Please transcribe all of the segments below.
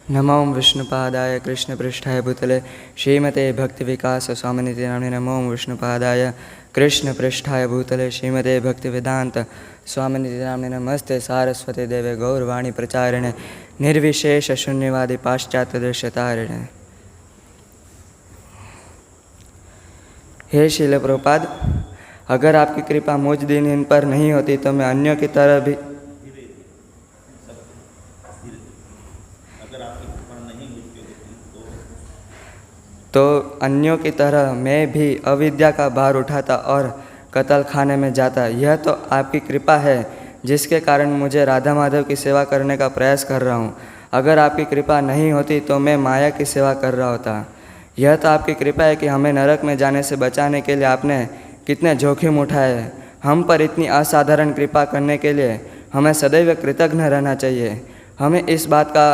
नमो विष्णुपादाय कृष्णपृष्ठाय भूतले श्रीमते भक्तिविकास स्वामिनिति नाम्ने नमो विष्णुपादाय कृष्णपृष्ठाय भूतले श्रीमते भक्तिवेदांत स्वामिनिति नाम्ने नमस्ते सारस्वती देवे गौरवाणी प्रचारिणे निर्विशेष शून्यवादी पाश्चात्य दृश्यतारिणे। हे श्रील प्रभुपाद, अगर आपकी कृपा मुझ दीनहीन पर नहीं होती तो मैं अन्यों की तरह भी अन्यों की तरह मैं भी अविद्या का भार उठाता और कत्ल खाने में जाता। यह तो आपकी कृपा है जिसके कारण मुझे राधा माधव की सेवा करने का प्रयास कर रहा हूँ। अगर आपकी कृपा नहीं होती तो मैं माया की सेवा कर रहा होता। यह तो आपकी कृपा है कि हमें नरक में जाने से बचाने के लिए आपने कितने जोखिम उठाए। हम पर इतनी असाधारण कृपा करने के लिए हमें सदैव कृतज्ञ रहना चाहिए। हमें इस बात का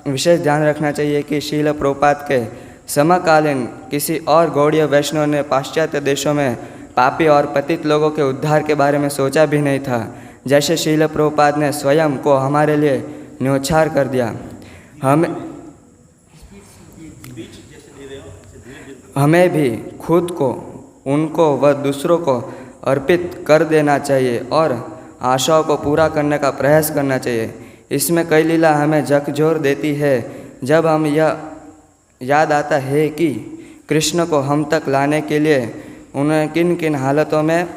विशेष ध्यान रखना चाहिए कि श्रील प्रभुपाद के समकालीन किसी और गौड़ीय वैष्णव ने पाश्चात्य देशों में पापी और पतित लोगों के उद्धार के बारे में सोचा भी नहीं था, जैसे श्रील प्रभुपाद ने स्वयं को हमारे लिए न्योछावर कर दिया। हमें भी खुद को, उनको व दूसरों को अर्पित कर देना चाहिए और आशाओं को पूरा करने का प्रयास करना चाहिए। इसमें कई लीला हमें झकझोर देती है जब हम यह याद आता है कि कृष्ण को हम तक लाने के लिए उन्हें किन किन हालतों में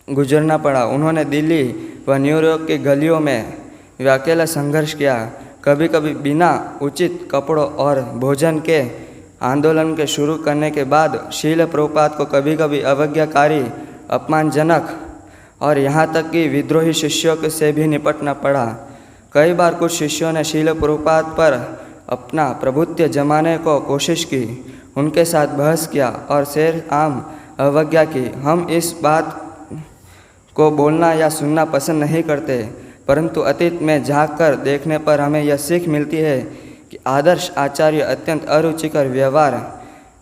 गुजरना पड़ा। उन्होंने दिल्ली व न्यूयॉर्क की गलियों में वे अकेला संघर्ष किया, कभी कभी बिना उचित कपड़ों और भोजन के। आंदोलन के शुरू करने के बाद श्रील प्रभुपाद को कभी कभी अवज्ञाकारी, अपमानजनक और यहाँ तक कि विद्रोही शिष्यों से भी निपटना पड़ा। कई बार कुछ शिष्यों ने श्रील प्रभुपाद पर अपना प्रभुत्व जमाने को कोशिश की, उनके साथ बहस किया और शेर आम अवज्ञा की। हम इस बात को बोलना या सुनना पसंद नहीं करते, परंतु अतीत में झांक कर देखने पर हमें यह सीख मिलती है कि आदर्श आचार्य अत्यंत अरुचिकर व्यवहार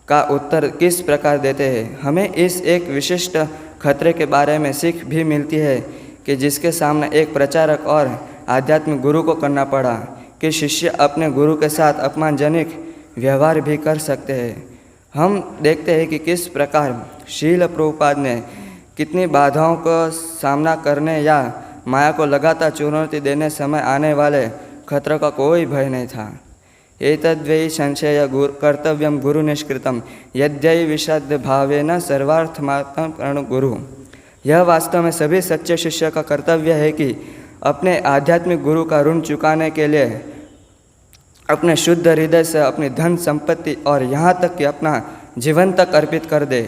का उत्तर किस प्रकार देते हैं। हमें इस एक विशिष्ट खतरे के बारे में सीख भी मिलती है कि जिसके सामने एक प्रचारक और आध्यात्मिक गुरु को करना पड़ा कि शिष्य अपने गुरु के साथ अपमानजनक व्यवहार भी कर सकते हैं। हम देखते हैं कि किस प्रकार श्रील प्रभुपाद ने कितनी बाधाओं का सामना करने या माया को लगातार चुनौती देने समय आने वाले खतरों का कोई भय नहीं था। एतद्वै संशय कर्तव्यम गुरु निष्कृतम यद्यै विशद भावेन सर्वार्थमात्म गुरु। यह वास्तव में सभी सच्चे शिष्य का कर्तव्य है कि अपने आध्यात्मिक गुरु का ऋण चुकाने के लिए अपने शुद्ध हृदय से अपनी धन संपत्ति और यहाँ तक कि अपना जीवन तक अर्पित कर दे।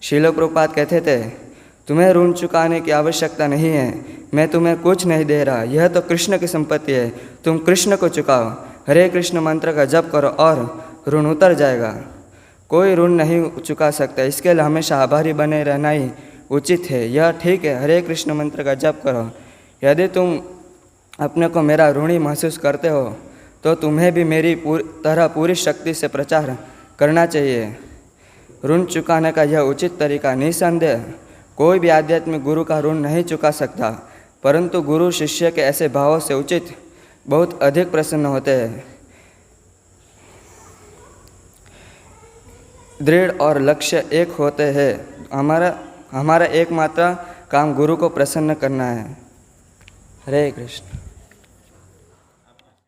श्रील प्रभुपाद कहते थे, तुम्हें ऋण चुकाने की आवश्यकता नहीं है, मैं तुम्हें कुछ नहीं दे रहा, यह तो कृष्ण की संपत्ति है, तुम कृष्ण को चुकाओ। हरे कृष्ण मंत्र का जप करो और ऋण उतर जाएगा। कोई ऋण नहीं चुका सकता, इसके लिए हमेशा आभारी बने रहना ही उचित है। यह ठीक है, हरे कृष्ण मंत्र का जप करो। यदि तुम अपने को मेरा ऋणी महसूस करते हो तो तुम्हें भी मेरी तरह पूरी शक्ति से प्रचार करना चाहिए। ऋण चुकाने का यह उचित तरीका निसंदेह कोई भी आध्यात्मिक गुरु का ऋण नहीं चुका सकता, परंतु गुरु शिष्य के ऐसे भावों से उचित बहुत अधिक प्रसन्न होते हैं। दृढ़ और लक्ष्य एक होते हैं। हमारा एकमात्र काम गुरु को प्रसन्न करना है। हरे कृष्ण।